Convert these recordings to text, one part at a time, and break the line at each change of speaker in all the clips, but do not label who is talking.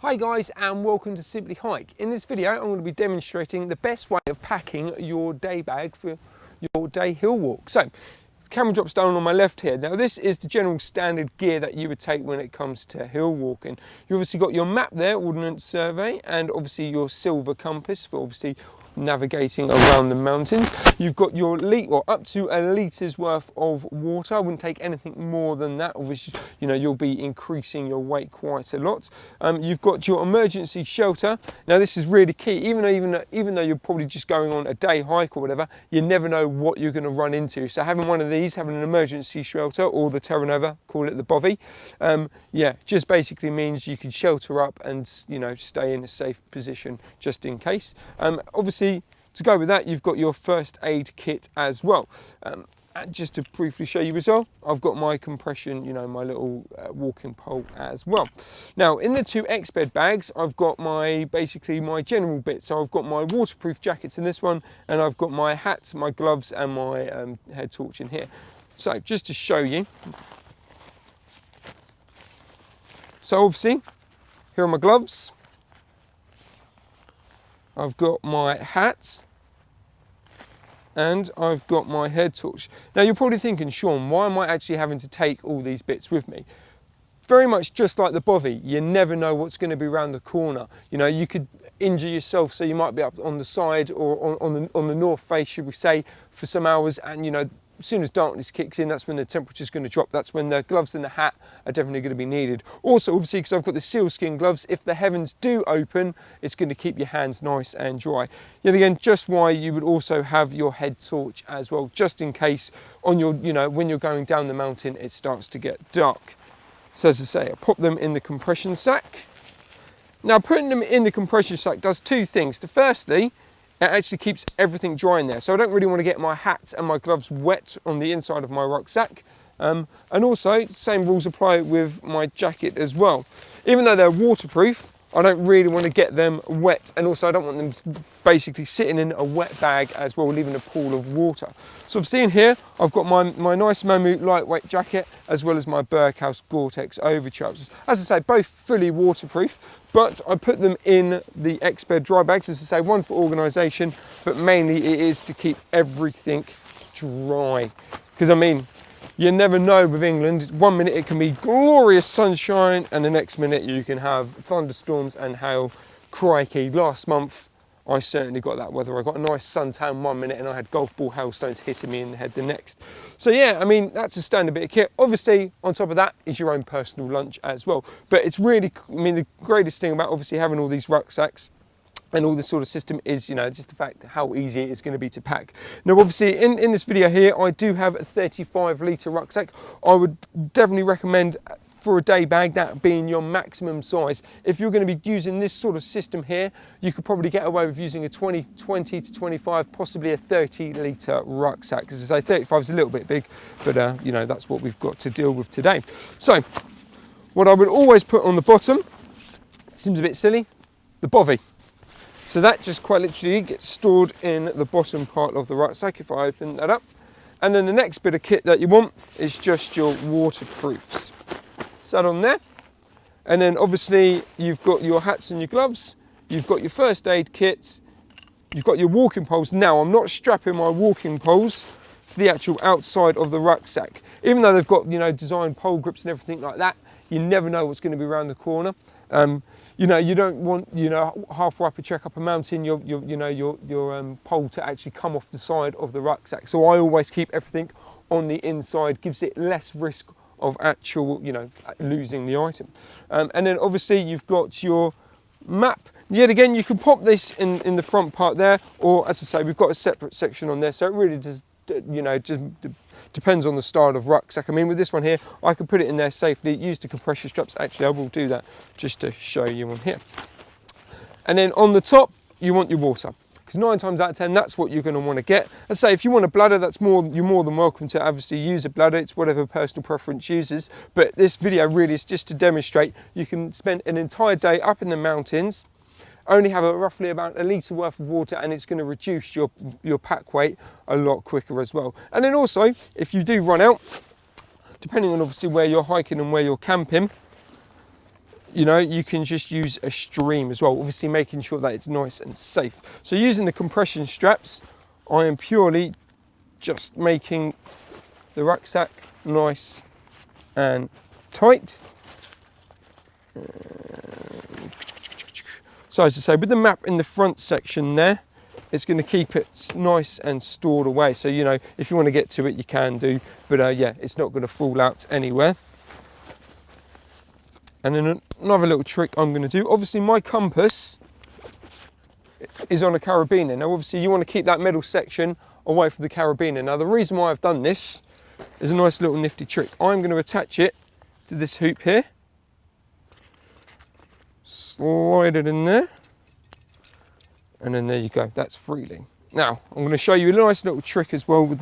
Hi guys and welcome to Simply Hike. In this video I'm going to be demonstrating the best way of packing your day bag for your day hill walk. So the camera drops down on my left here. Now this is the general standard gear that you would take when it comes to hill walking. You've obviously got your map there, Ordnance Survey, and obviously your silver compass for obviously navigating around the mountains. You've got your up to a litres worth of water. I wouldn't take anything more than that. Obviously, you know, you'll be increasing your weight quite a lot. You've got your emergency shelter. Now this is really key. Even though you're probably just going on a day hike or whatever, you never know what you're going to run into. So having one of these, having an emergency shelter, or the Terra Nova, call it the bovie, just basically means you can shelter up and, you know, stay in a safe position just in case. Obviously, to go with that, you've got your first aid kit as well. And just to briefly show you as well, I've got my compression, you know, my little walking pole as well. Now, in the two X-bed bags, I've got basically my general bit. So I've got my waterproof jackets in this one, and I've got my hats, my gloves, and my head torch in here. So just to show you. So obviously, here are my gloves. I've got my hat and I've got my head torch. Now you're probably thinking, Sean, why am I actually having to take all these bits with me? Very much just like the bovie, you never know what's going to be around the corner. You know, you could injure yourself, so you might be up on the side or on the north face, should we say, for some hours, and you know, as soon as darkness kicks in, that's when the temperature's going to drop. That's when the gloves and the hat are definitely going to be needed. Also, obviously, because I've got the sealskin gloves, if the heavens do open, it's going to keep your hands nice and dry. Yet again, just why you would also have your head torch as well, just in case on your, you know, when you're going down the mountain, it starts to get dark. So as I say, I pop them in the compression sack. Now, putting them in the compression sack does two things. Firstly, it actually keeps everything dry in there. So I don't really want to get my hat and my gloves wet on the inside of my rucksack. And also, same rules apply with my jacket as well. Even though they're waterproof, I don't really want to get them wet. And also I don't want them basically sitting in a wet bag as well, leaving a pool of water. So I've seen here, I've got my nice Mammut lightweight jacket, as well as my Berghaus Gore-Tex over trousers. As I say, both fully waterproof, but I put them in the X-bed dry bags, as I say, one for organisation, but mainly it is to keep everything dry. Because I mean, you never know with England. 1 minute it can be glorious sunshine, and the next minute you can have thunderstorms and hail. Crikey, last month I certainly got that weather. I got a nice suntan 1 minute and I had golf ball hailstones hitting me in the head the next. So yeah, I mean, that's a standard bit of kit. Obviously, on top of that is your own personal lunch as well. But it's really, I mean, the greatest thing about obviously having all these rucksacks and all this sort of system is, you know, just the fact how easy it is going to be to pack. Now, obviously, in this video here, I do have a 35-litre rucksack. I would definitely recommend for a day bag that being your maximum size. If you're going to be using this sort of system here, you could probably get away with using a 20 to 25, possibly a 30-litre rucksack. As I say, 35 is a little bit big, but you know, that's what we've got to deal with today. So, what I would always put on the bottom, seems a bit silly, the bovie. So that just quite literally gets stored in the bottom part of the rucksack if I open that up. And then the next bit of kit that you want is just your waterproofs. So that on there. And then obviously you've got your hats and your gloves, you've got your first aid kit, you've got your walking poles. Now I'm not strapping my walking poles to the actual outside of the rucksack. Even though they've got, you know, designed pole grips and everything like that, you never know what's going to be around the corner. You know, you don't want, you know, halfway up a trek up a mountain, your pole to actually come off the side of the rucksack. So I always keep everything on the inside, gives it less risk of actual, you know, losing the item. And then obviously you've got your map. Yet again, you can pop this in the front part there, or as I say, we've got a separate section on there. So it really does, you know, just depends on the style of rucksack. I mean, with this one here, I can put it in there safely, use the compression straps. Actually, I will do that just to show you on here. And then on the top, you want your water, because 9 times out of 10, that's what you're going to want to get. Let's say if you want a bladder, you're more than welcome to obviously use a bladder. It's whatever personal preference uses. But this video really is just to demonstrate you can spend an entire day up in the mountains, only have roughly about a litre worth of water, and it's going to reduce your pack weight a lot quicker as well. And then also, if you do run out, depending on obviously where you're hiking and where you're camping, you know, you can just use a stream as well, obviously making sure that it's nice and safe. So using the compression straps, I am purely just making the rucksack nice and tight. So as I say, with the map in the front section there, it's going to keep it nice and stored away. So, you know, if you want to get to it, you can do, but yeah, it's not going to fall out anywhere. And then another little trick I'm going to do, obviously my compass is on a carabiner. Now obviously you want to keep that middle section away from the carabiner. Now the reason why I've done this is a nice little nifty trick. I'm going to attach it to this hoop here, slide it in there, and then there you go, that's freely. Now I'm going to show you a nice little trick as well with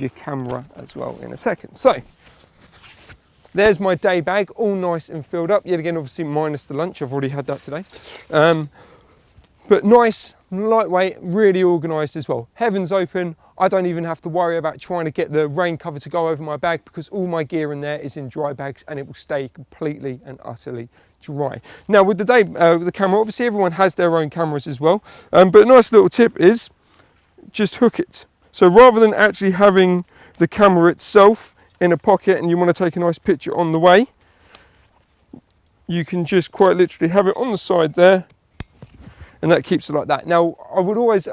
your camera as well in a second. So there's my day bag, all nice and filled up. Yet again, obviously minus the lunch, I've already had that today. But nice, lightweight, really organised as well. Heavens open, I don't even have to worry about trying to get the rain cover to go over my bag because all my gear in there is in dry bags and it will stay completely and utterly dry. Now with the camera, obviously everyone has their own cameras as well. But a nice little tip is just hook it. So rather than actually having the camera itself in a pocket and you want to take a nice picture on the way, you can just quite literally have it on the side there, and that keeps it like that. Now I would always,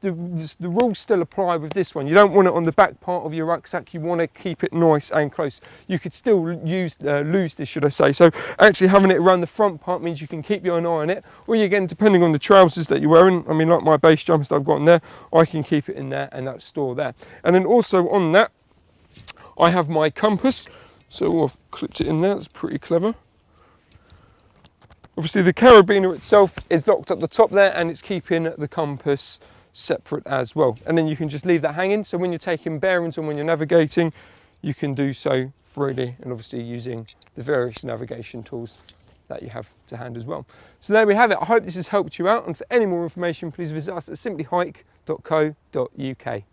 the rules still apply with this one. You don't want it on the back part of your rucksack, you want to keep it nice and close. You could still lose this, should I say. So actually having it around the front part means you can keep your eye on it, or again, depending on the trousers that you're wearing, I mean like my base jumpers that I've got in there, I can keep it in there and that's stored there. And then also on that, I have my compass, so I've clipped it in there, that's pretty clever. Obviously the carabiner itself is locked up the top there and it's keeping the compass separate as well. And then you can just leave that hanging, so when you're taking bearings and when you're navigating, you can do so freely and obviously using the various navigation tools that you have to hand as well. So there we have it. I hope this has helped you out, and for any more information please visit us at simplyhike.co.uk.